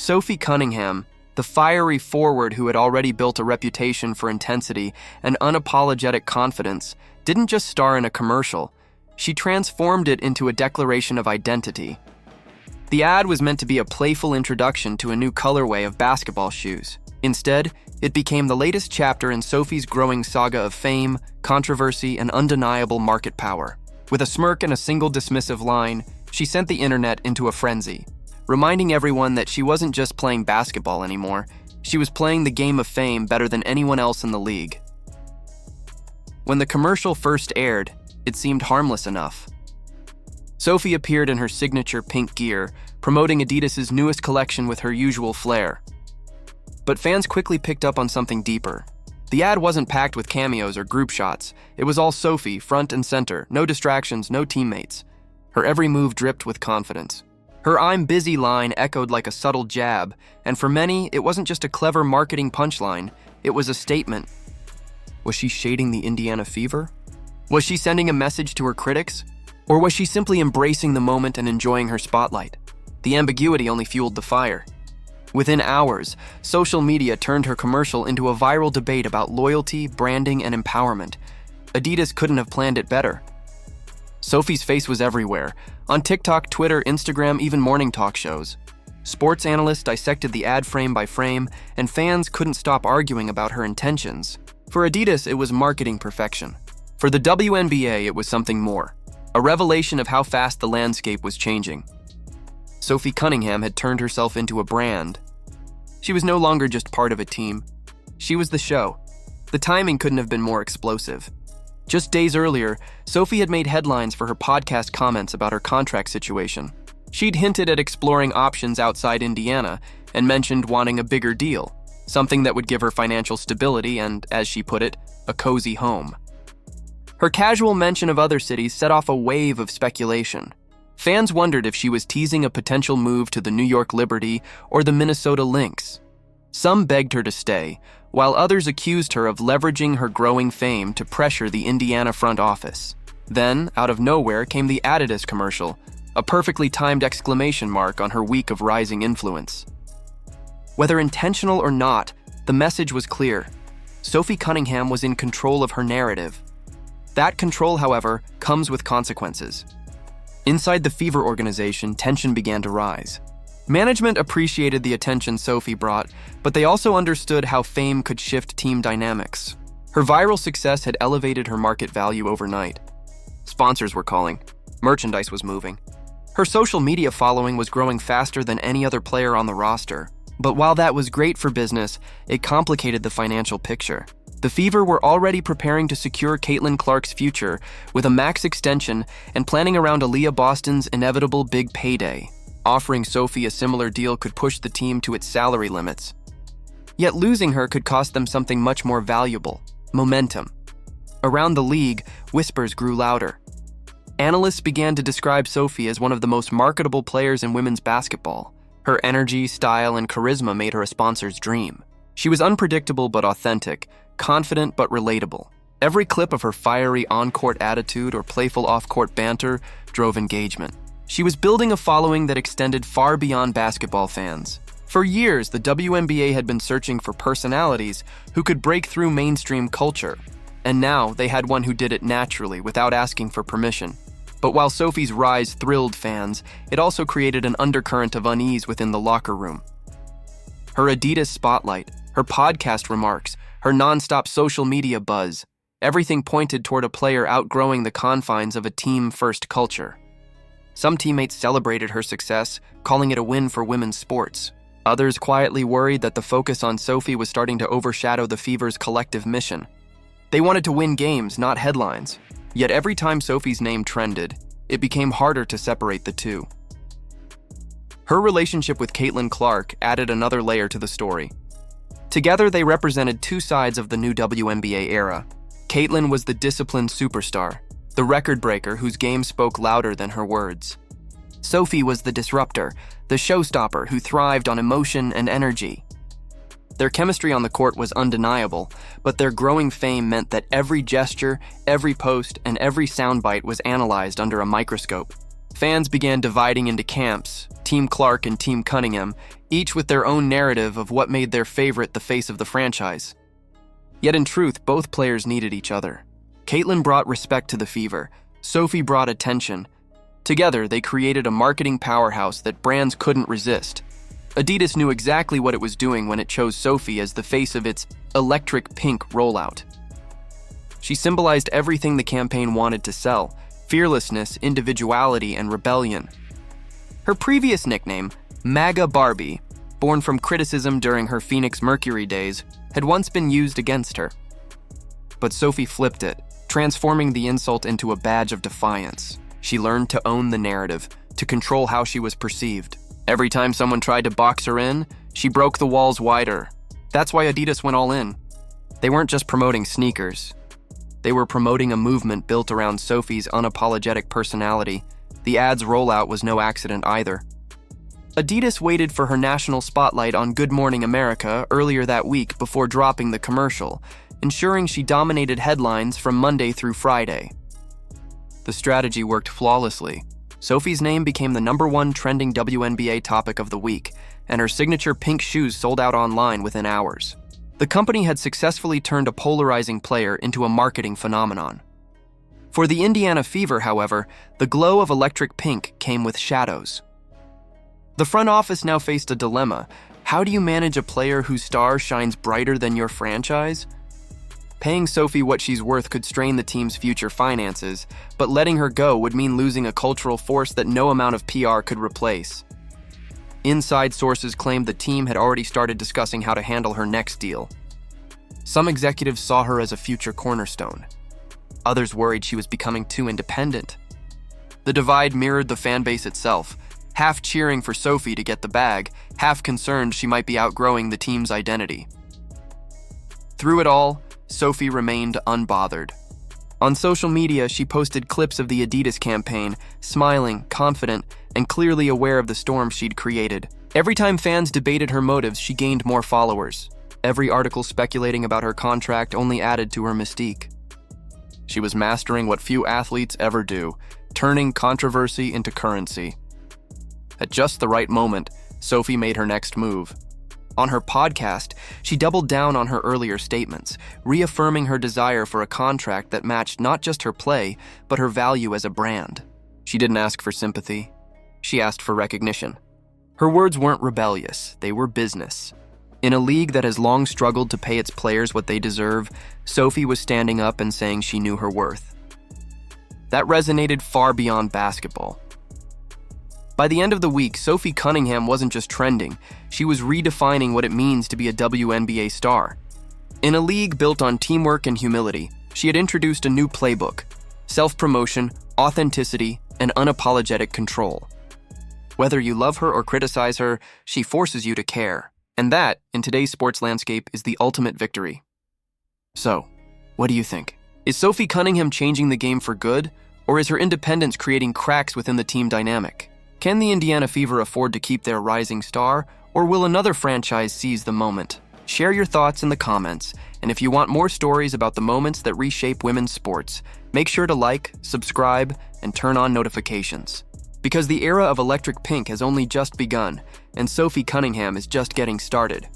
Sophie Cunningham, the fiery forward who had already built a reputation for intensity and unapologetic confidence, didn't just star in a commercial. She transformed it into a declaration of identity. The ad was meant to be a playful introduction to a new colorway of basketball shoes. Instead, it became the latest chapter in Sophie's growing saga of fame, controversy, and undeniable market power. With a smirk and a single dismissive line, she sent the internet into a frenzy, reminding everyone that she wasn't just playing basketball anymore, she was playing the game of fame better than anyone else in the league. When the commercial first aired, it seemed harmless enough. Sophie appeared in her signature pink gear, promoting Adidas's newest collection with her usual flair. But fans quickly picked up on something deeper. The ad wasn't packed with cameos or group shots. It was all Sophie, front and center, no distractions, no teammates. Her every move dripped with confidence. Her "I'm busy" line echoed like a subtle jab, and for many, it wasn't just a clever marketing punchline, it was a statement. Was she shading the Indiana Fever? Was she sending a message to her critics? Or was she simply embracing the moment and enjoying her spotlight? The ambiguity only fueled the fire. Within hours, social media turned her commercial into a viral debate about loyalty, branding, and empowerment. Adidas couldn't have planned it better. Sophie's face was everywhere, on TikTok, Twitter, Instagram, even morning talk shows. Sports analysts dissected the ad frame by frame, and fans couldn't stop arguing about her intentions. For Adidas, it was marketing perfection. For the WNBA, it was something more, a revelation of how fast the landscape was changing. Sophie Cunningham had turned herself into a brand. She was no longer just part of a team. She was the show. The timing couldn't have been more explosive. Just days earlier, Sophie had made headlines for her podcast comments about her contract situation. She'd hinted at exploring options outside Indiana and mentioned wanting a bigger deal, something that would give her financial stability and, as she put it, a cozy home. Her casual mention of other cities set off a wave of speculation. Fans wondered if she was teasing a potential move to the New York Liberty or the Minnesota Lynx. Some begged her to stay, while others accused her of leveraging her growing fame to pressure the Indiana front office. Then, out of nowhere, came the Adidas commercial, a perfectly timed exclamation mark on her week of rising influence. Whether intentional or not, the message was clear. Sophie Cunningham was in control of her narrative. That control, however, comes with consequences. Inside the Fever organization, tension began to rise. Management appreciated the attention Sophie brought, but they also understood how fame could shift team dynamics. Her viral success had elevated her market value overnight. Sponsors were calling. Merchandise was moving. Her social media following was growing faster than any other player on the roster. But while that was great for business, it complicated the financial picture. The Fever were already preparing to secure Caitlin Clark's future with a max extension and planning around Aaliyah Boston's inevitable big payday. Offering Sophie a similar deal could push the team to its salary limits. Yet losing her could cost them something much more valuable: momentum. Around the league, whispers grew louder. Analysts began to describe Sophie as one of the most marketable players in women's basketball. Her energy, style, and charisma made her a sponsor's dream. She was unpredictable but authentic, confident but relatable. Every clip of her fiery on-court attitude or playful off-court banter drove engagement. She was building a following that extended far beyond basketball fans. For years, the WNBA had been searching for personalities who could break through mainstream culture. And now, they had one who did it naturally, without asking for permission. But while Sophie's rise thrilled fans, it also created an undercurrent of unease within the locker room. Her Adidas spotlight, her podcast remarks, her non-stop social media buzz, everything pointed toward a player outgrowing the confines of a team-first culture. Some teammates celebrated her success, calling it a win for women's sports. Others quietly worried that the focus on Sophie was starting to overshadow the Fever's collective mission. They wanted to win games, not headlines. Yet every time Sophie's name trended, it became harder to separate the two. Her relationship with Caitlin Clark added another layer to the story. Together, they represented two sides of the new WNBA era. Caitlin was the disciplined superstar, the record breaker whose game spoke louder than her words. Sophie was the disruptor, the showstopper who thrived on emotion and energy. Their chemistry on the court was undeniable, but their growing fame meant that every gesture, every post, and every soundbite was analyzed under a microscope. Fans began dividing into camps, Team Clark and Team Cunningham, each with their own narrative of what made their favorite the face of the franchise. Yet in truth, both players needed each other. Caitlin brought respect to the Fever. Sophie brought attention. Together, they created a marketing powerhouse that brands couldn't resist. Adidas knew exactly what it was doing when it chose Sophie as the face of its electric pink rollout. She symbolized everything the campaign wanted to sell: fearlessness, individuality, and rebellion. Her previous nickname, MAGA Barbie, born from criticism during her Phoenix Mercury days, had once been used against her. But Sophie flipped it, transforming the insult into a badge of defiance. She learned to own the narrative, to control how she was perceived. Every time someone tried to box her in, she broke the walls wider. That's why Adidas went all in. They weren't just promoting sneakers. They were promoting a movement built around Sophie's unapologetic personality. The ad's rollout was no accident either. Adidas waited for her national spotlight on Good Morning America earlier that week before dropping the commercial, ensuring she dominated headlines from Monday through Friday. The strategy worked flawlessly. Sophie's name became the #1 trending WNBA topic of the week, and her signature pink shoes sold out online within hours. The company had successfully turned a polarizing player into a marketing phenomenon. For the Indiana Fever, however, the glow of electric pink came with shadows. The front office now faced a dilemma. How do you manage a player whose star shines brighter than your franchise? Paying Sophie what she's worth could strain the team's future finances, but letting her go would mean losing a cultural force that no amount of PR could replace. Inside sources claimed the team had already started discussing how to handle her next deal. Some executives saw her as a future cornerstone. Others worried she was becoming too independent. The divide mirrored the fan base itself, half cheering for Sophie to get the bag, half concerned she might be outgrowing the team's identity. Through it all, Sophie remained unbothered. On social media, she posted clips of the Adidas campaign, smiling, confident, and clearly aware of the storm she'd created. Every time fans debated her motives, she gained more followers. Every article speculating about her contract only added to her mystique. She was mastering what few athletes ever do, turning controversy into currency. At just the right moment, Sophie made her next move. On her podcast, she doubled down on her earlier statements, reaffirming her desire for a contract that matched not just her play, but her value as a brand. She didn't ask for sympathy. She asked for recognition. Her words weren't rebellious, they were business. In a league that has long struggled to pay its players what they deserve, Sophie was standing up and saying she knew her worth. That resonated far beyond basketball. By the end of the week, Sophie Cunningham wasn't just trending, she was redefining what it means to be a WNBA star. In a league built on teamwork and humility, she had introduced a new playbook: self-promotion, authenticity, and unapologetic control. Whether you love her or criticize her, she forces you to care. And that, in today's sports landscape, is the ultimate victory. So, what do you think? Is Sophie Cunningham changing the game for good, or is her independence creating cracks within the team dynamic? Can the Indiana Fever afford to keep their rising star, or will another franchise seize the moment? Share your thoughts in the comments, and if you want more stories about the moments that reshape women's sports, make sure to like, subscribe, and turn on notifications. Because the era of electric pink has only just begun, and Sophie Cunningham is just getting started.